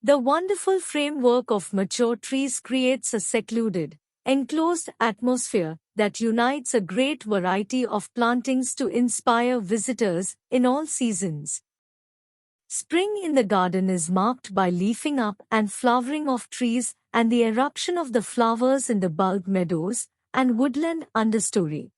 The wonderful framework of mature trees creates a secluded, enclosed atmosphere that unites a great variety of plantings to inspire visitors in all seasons. Spring in the garden is marked by leafing up and flowering of trees and the eruption of the flowers in the bulb meadows and woodland understory.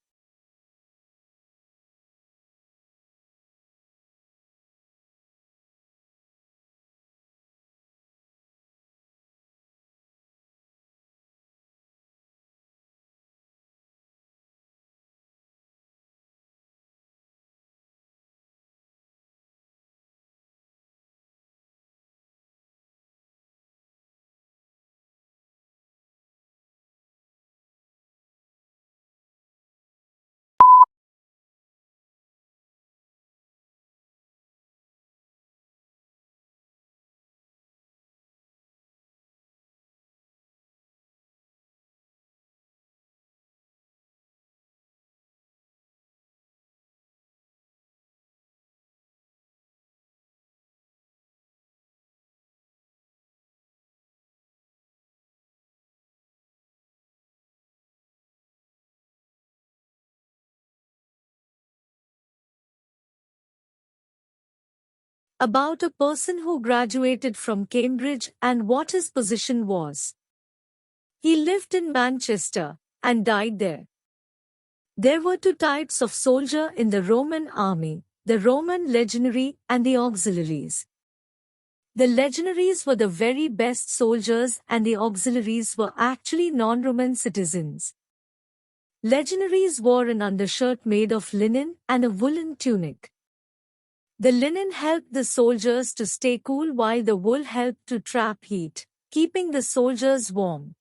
About a person who graduated from Cambridge and what his position was. He lived in Manchester and died there. There were two types of soldier in the Roman army, the Roman legionary and the auxiliaries. The legionaries were the very best soldiers and the auxiliaries were actually non-Roman citizens. Legionaries wore an undershirt made of linen and a woolen tunic. The linen helped the soldiers to stay cool while the wool helped to trap heat, keeping the soldiers warm.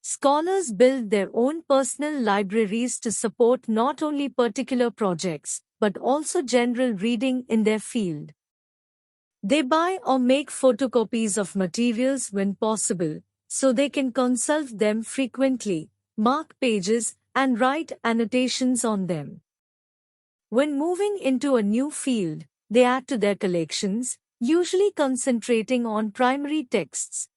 Scholars build their own personal libraries to support not only particular projects, but also general reading in their field. They buy or make photocopies of materials when possible, so they can consult them frequently, mark pages, and write annotations on them. When moving into a new field, they add to their collections, usually concentrating on primary texts.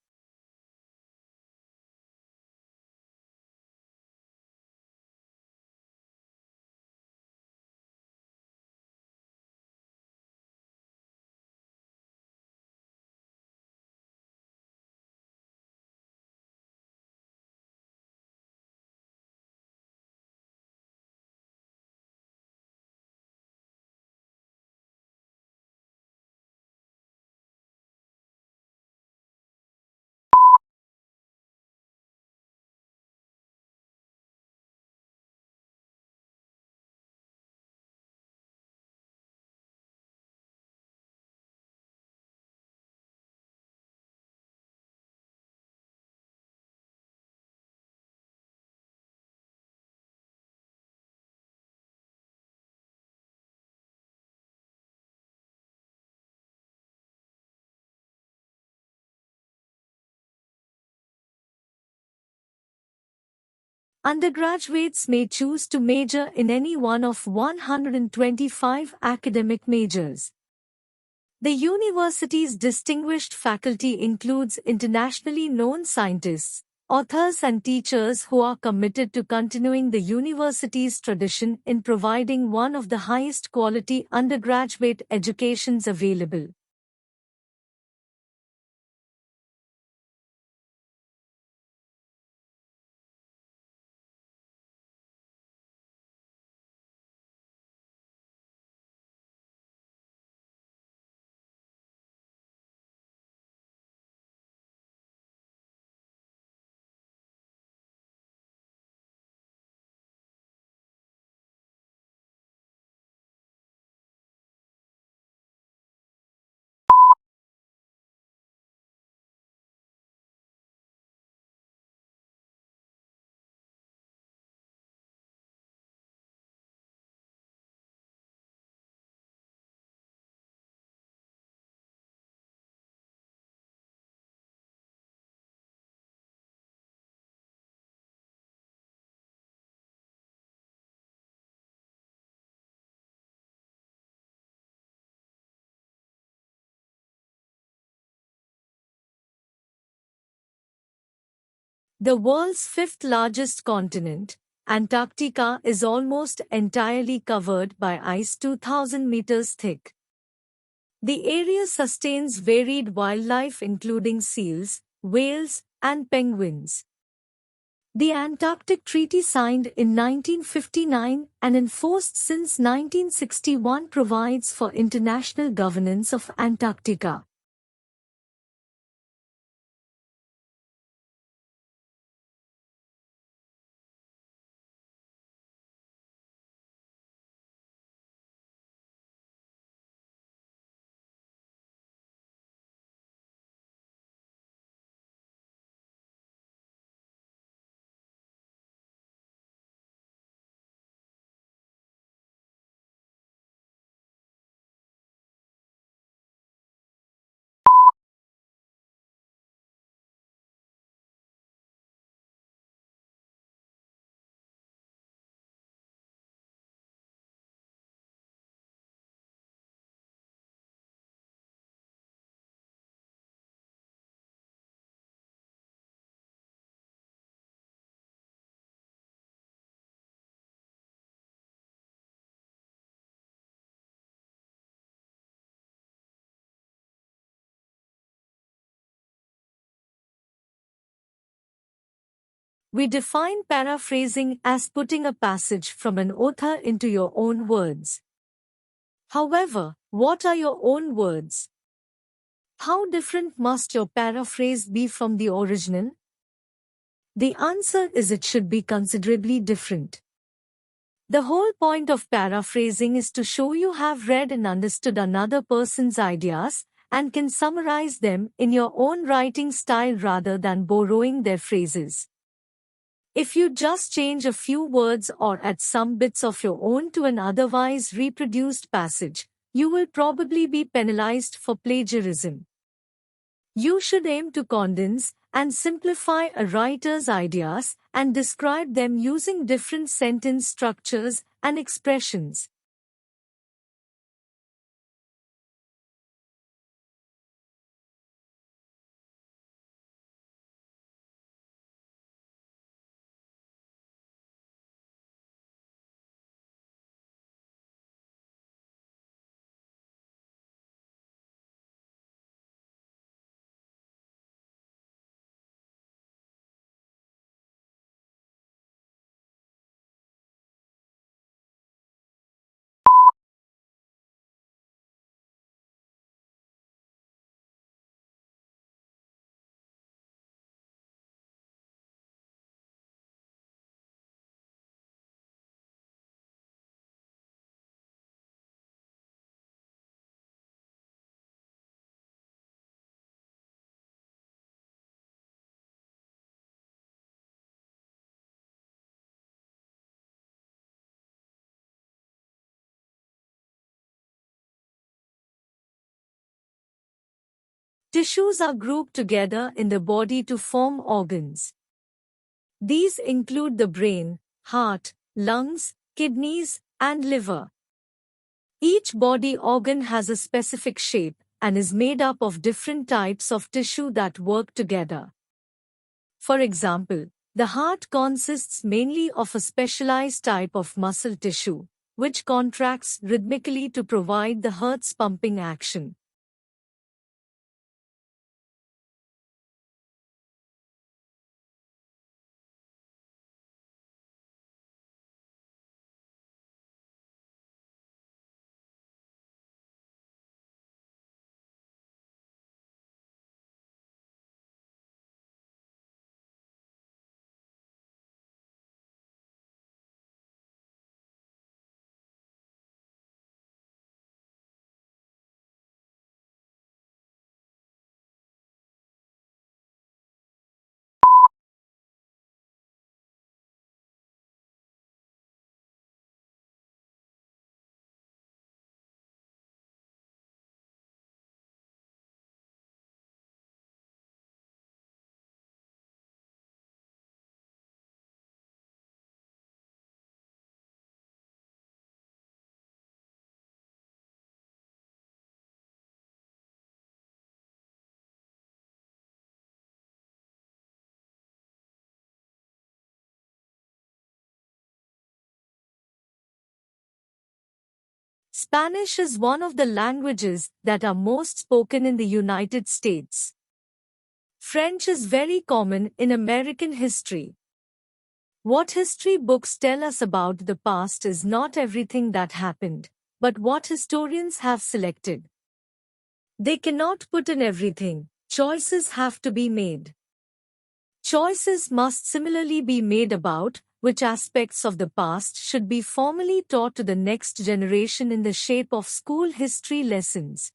Undergraduates may choose to major in any one of 125 academic majors. The university's distinguished faculty includes internationally known scientists, authors and teachers who are committed to continuing the university's tradition in providing one of the highest quality undergraduate educations available. The world's fifth largest continent, Antarctica, is almost entirely covered by ice 2,000 meters thick. The area sustains varied wildlife including seals, whales, and penguins. The Antarctic Treaty, signed in 1959 and enforced since 1961, provides for international governance of Antarctica. We define paraphrasing as putting a passage from an author into your own words. However, what are your own words? How different must your paraphrase be from the original? The answer is it should be considerably different. The whole point of paraphrasing is to show you have read and understood another person's ideas and can summarize them in your own writing style rather than borrowing their phrases. If you just change a few words or add some bits of your own to an otherwise reproduced passage, you will probably be penalized for plagiarism. You should aim to condense and simplify a writer's ideas and describe them using different sentence structures and expressions. Tissues are grouped together in the body to form organs. These include the brain, heart, lungs, kidneys, and liver. Each body organ has a specific shape and is made up of different types of tissue that work together. For example, the heart consists mainly of a specialized type of muscle tissue, which contracts rhythmically to provide the heart's pumping action. Spanish is one of the languages that are most spoken in the United States. French is very common in American history. What history books tell us about the past is not everything that happened, but what historians have selected. They cannot put in everything. Choices have to be made. Choices must similarly be made about which aspects of the past should be formally taught to the next generation in the shape of school history lessons.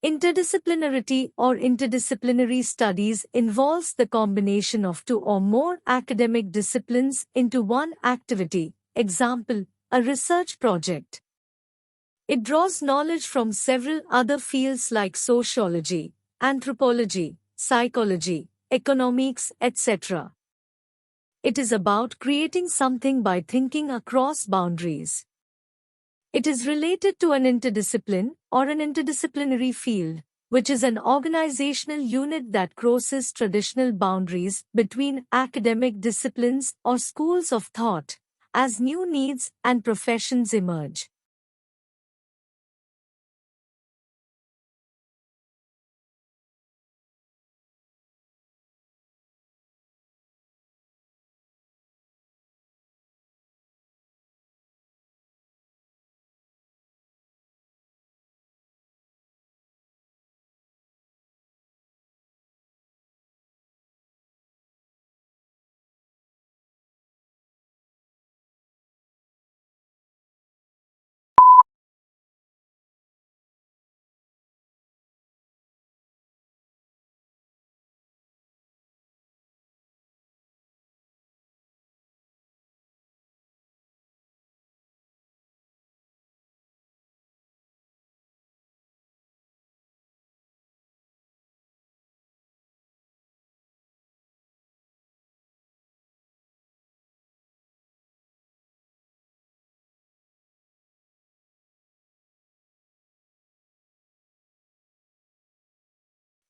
Interdisciplinarity or interdisciplinary studies involves the combination of two or more academic disciplines into one activity, example, a research project. It draws knowledge from several other fields like sociology, anthropology, psychology, economics, etc. It is about creating something by thinking across boundaries. It is related to an interdiscipline or an interdisciplinary field, which is an organizational unit that crosses traditional boundaries between academic disciplines or schools of thought as new needs and professions emerge.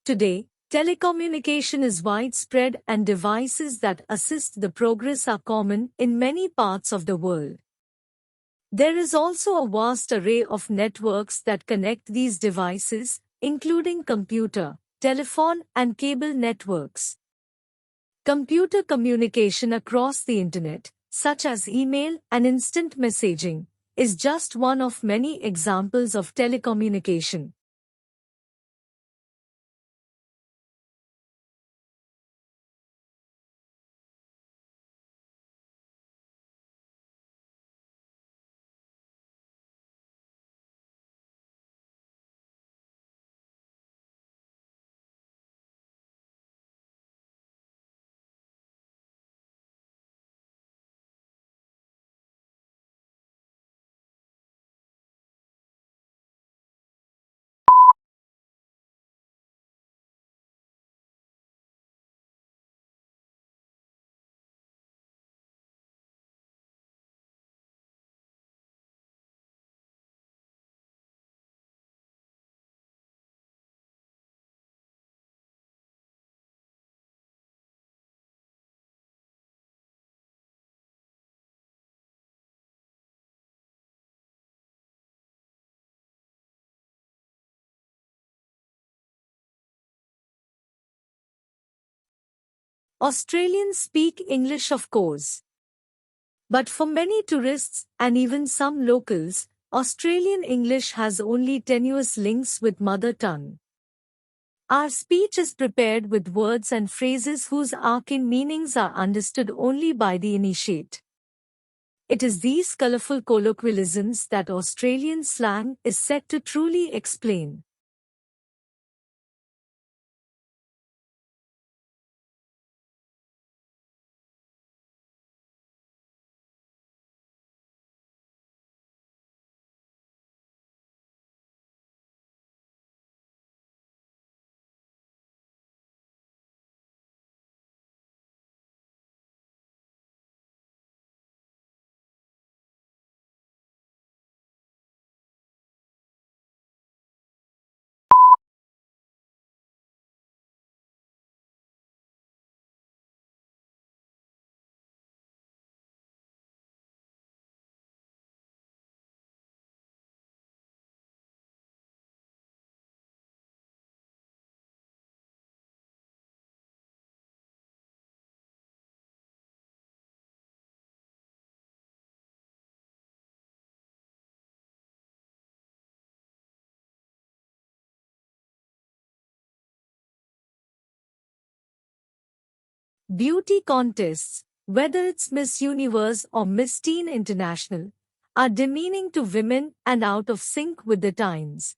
Today, telecommunication is widespread and devices that assist the progress are common in many parts of the world. There is also a vast array of networks that connect these devices, including computer, telephone, and cable networks. Computer communication across the internet, such as email and instant messaging, is just one of many examples of telecommunication. Australians speak English, of course. But for many tourists and even some locals, Australian English has only tenuous links with mother tongue. Our speech is prepared with words and phrases whose arcane meanings are understood only by the initiate. It is these colorful colloquialisms that Australian slang is set to truly explain. Beauty contests, whether it's Miss Universe or Miss Teen International, are demeaning to women and out of sync with the times.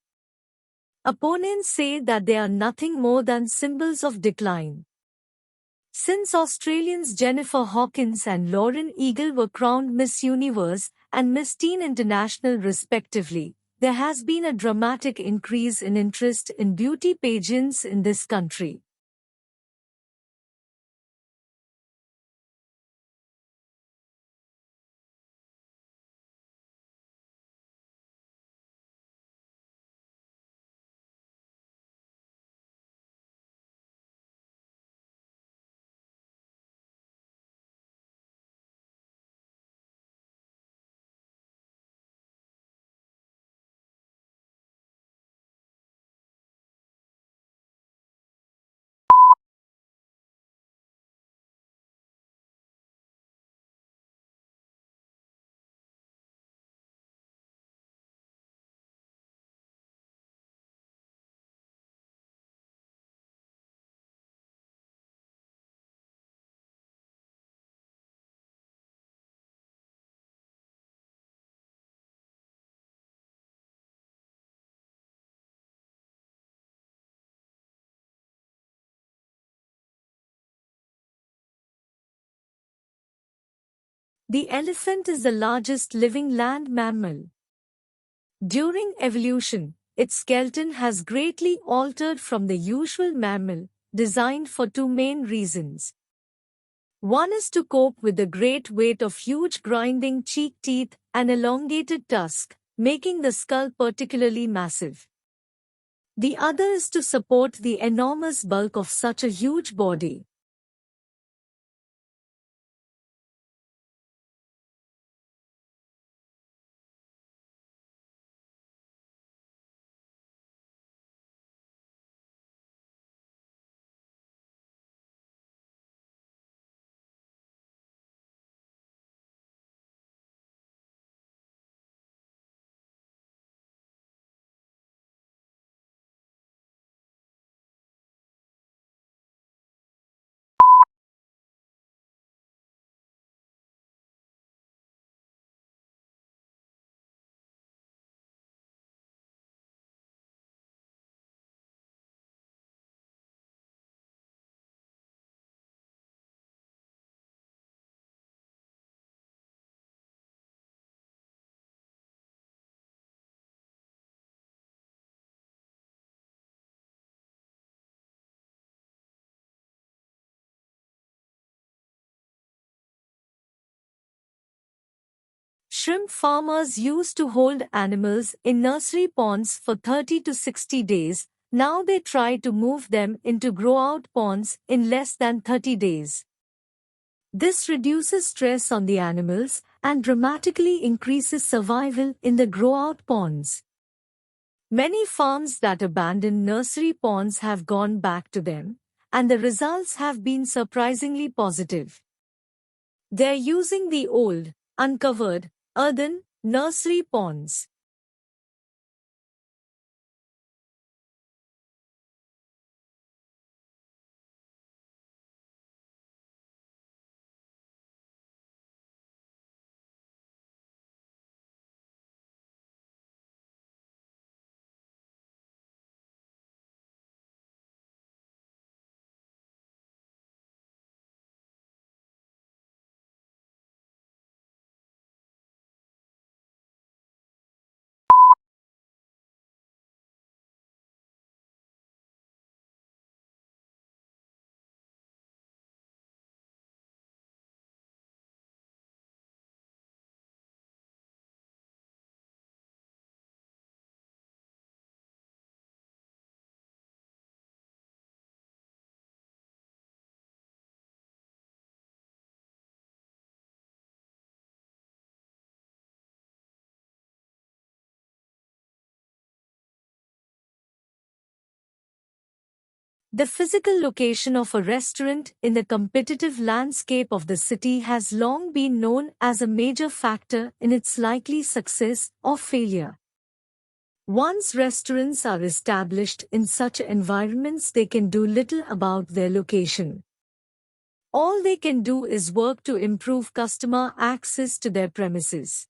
Opponents say that they are nothing more than symbols of decline. Since Australians Jennifer Hawkins and Lauren Eagle were crowned Miss Universe and Miss Teen International respectively, there has been a dramatic increase in interest in beauty pageants in this country. The elephant is the largest living land mammal. During evolution, its skeleton has greatly altered from the usual mammal, designed for two main reasons. One is to cope with the great weight of huge grinding cheek teeth and elongated tusk, making the skull particularly massive. The other is to support the enormous bulk of such a huge body. Shrimp farmers used to hold animals in nursery ponds for 30 to 60 days. Now they try to move them into grow-out ponds in less than 30 days. This reduces stress on the animals and dramatically increases survival in the grow-out ponds. Many farms that abandoned nursery ponds have gone back to them, and the results have been surprisingly positive. They're using the old, uncovered, earthen, nursery ponds. The physical location of a restaurant in the competitive landscape of the city has long been known as a major factor in its likely success or failure. Once restaurants are established in such environments, they can do little about their location. All they can do is work to improve customer access to their premises.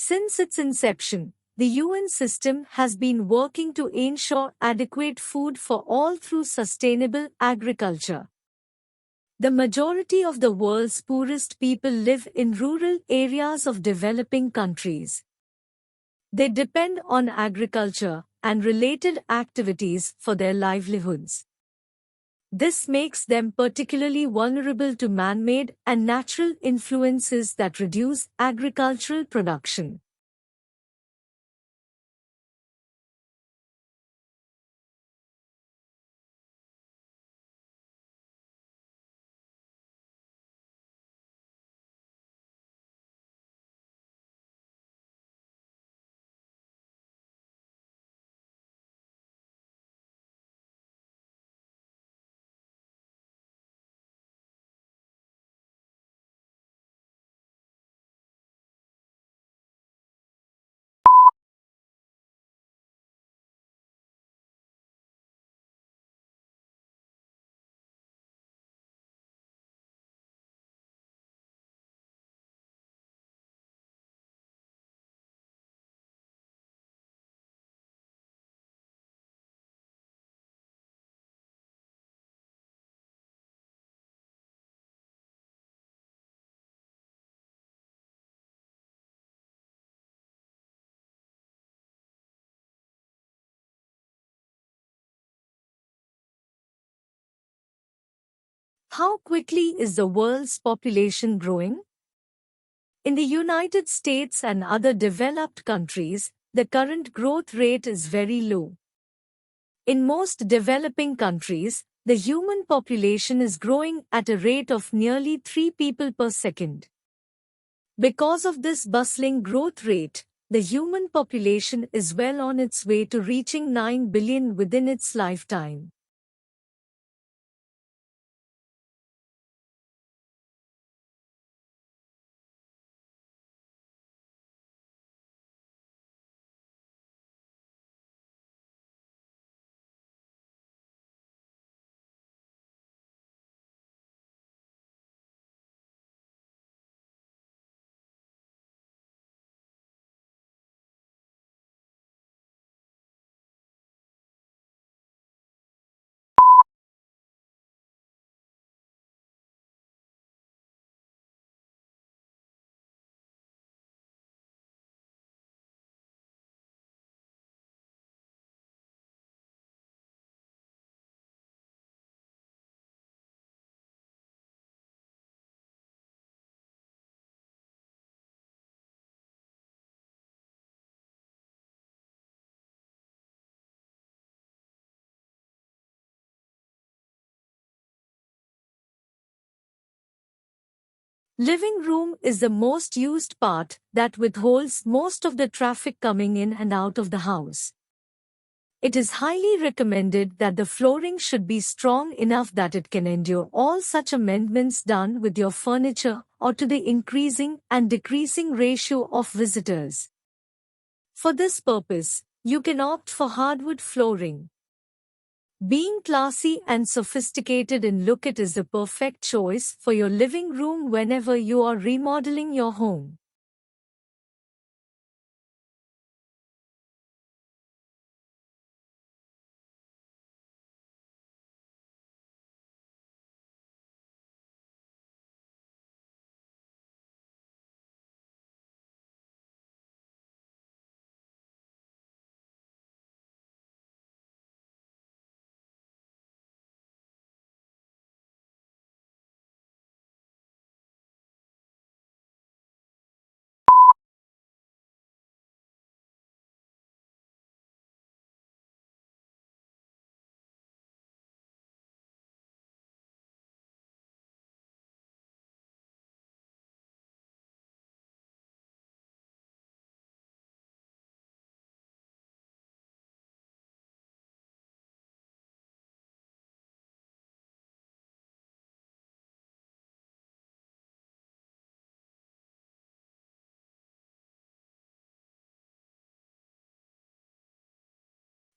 Since its inception, the UN system has been working to ensure adequate food for all through sustainable agriculture. The majority of the world's poorest people live in rural areas of developing countries. They depend on agriculture and related activities for their livelihoods. This makes them particularly vulnerable to man-made and natural influences that reduce agricultural production. How quickly is the world's population growing? In the United States and other developed countries, the current growth rate is very low. In most developing countries, The human population is growing at a rate of nearly 3 people per second. Because of this bustling growth rate, the human population is well on its way to reaching 9 billion within its lifetime. Living room is the most used part that withholds most of the traffic coming in and out of the house. It is highly recommended that the flooring should be strong enough that it can endure all such amendments done with your furniture or to the increasing and decreasing ratio of visitors. For this purpose, you can opt for hardwood flooring. Being classy and sophisticated in look, it is the perfect choice for your living room whenever you are remodeling your home.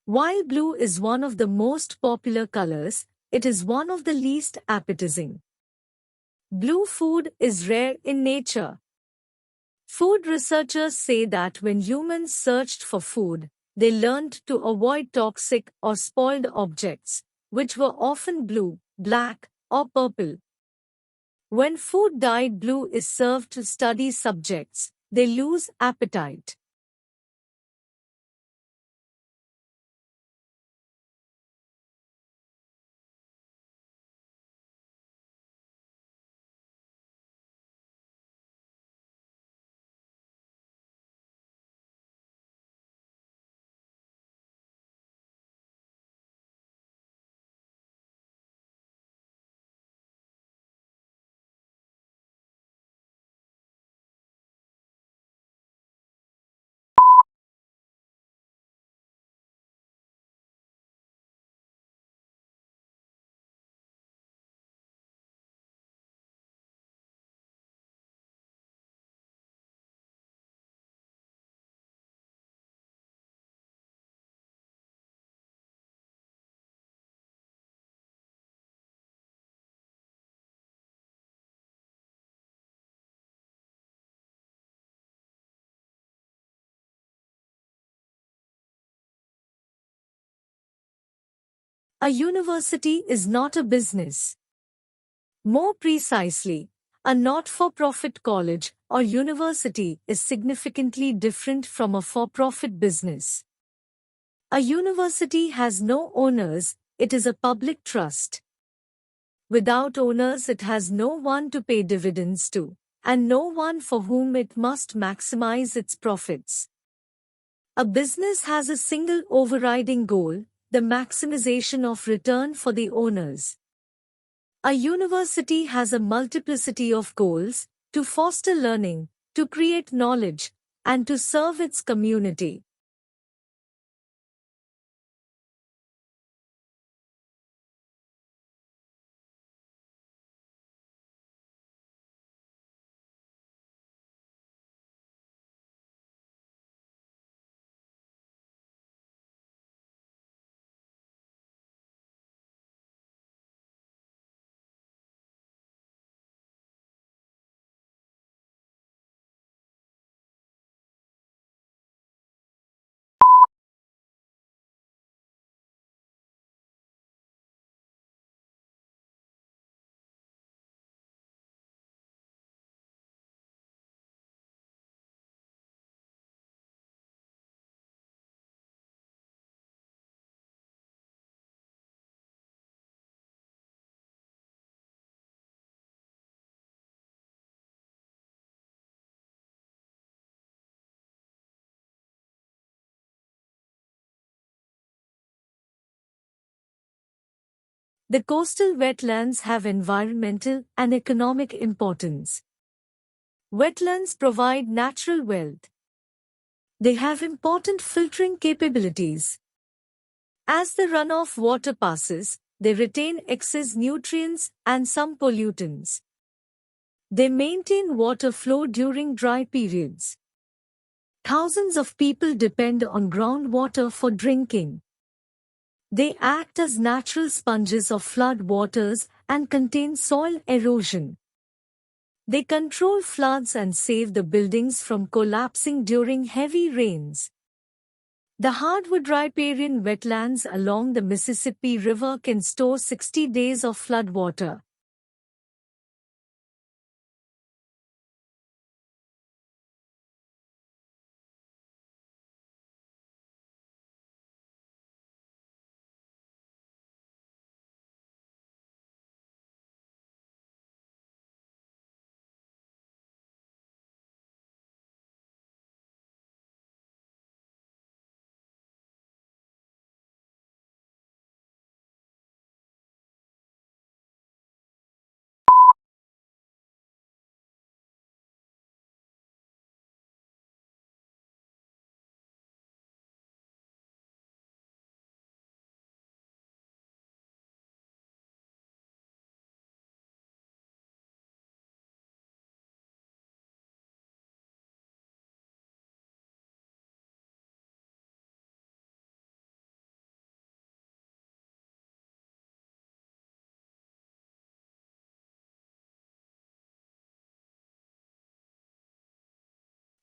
While blue is one of the most popular colors, it is one of the least appetizing. Blue food is rare in nature. Food researchers say that when humans searched for food, they learned to avoid toxic or spoiled objects, which were often blue, black, or purple. When food dyed blue is served to study subjects, they lose appetite. A university is not a business. More precisely, a not-for-profit college or university is significantly different from a for-profit business. A university has no owners, it is a public trust. Without owners, it has no one to pay dividends to, and no one for whom it must maximize its profits. A business has a single overriding goal, the maximization of return for the owners. A university has a multiplicity of goals: to foster learning, to create knowledge, and to serve its community. The coastal wetlands have environmental and economic importance. Wetlands provide natural wealth. They have important filtering capabilities. As the runoff water passes, they retain excess nutrients and some pollutants. They maintain water flow during dry periods. Thousands of people depend on groundwater for drinking. They act as natural sponges of flood waters and contain soil erosion. They control floods and save the buildings from collapsing during heavy rains. The hardwood riparian wetlands along the Mississippi River can store 60 days of floodwater.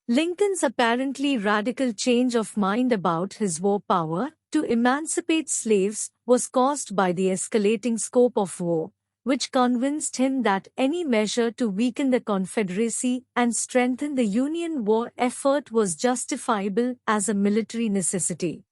Lincoln's apparently radical change of mind about his war power to emancipate slaves was caused by the escalating scope of war, which convinced him that any measure to weaken the Confederacy and strengthen the Union war effort was justifiable as a military necessity.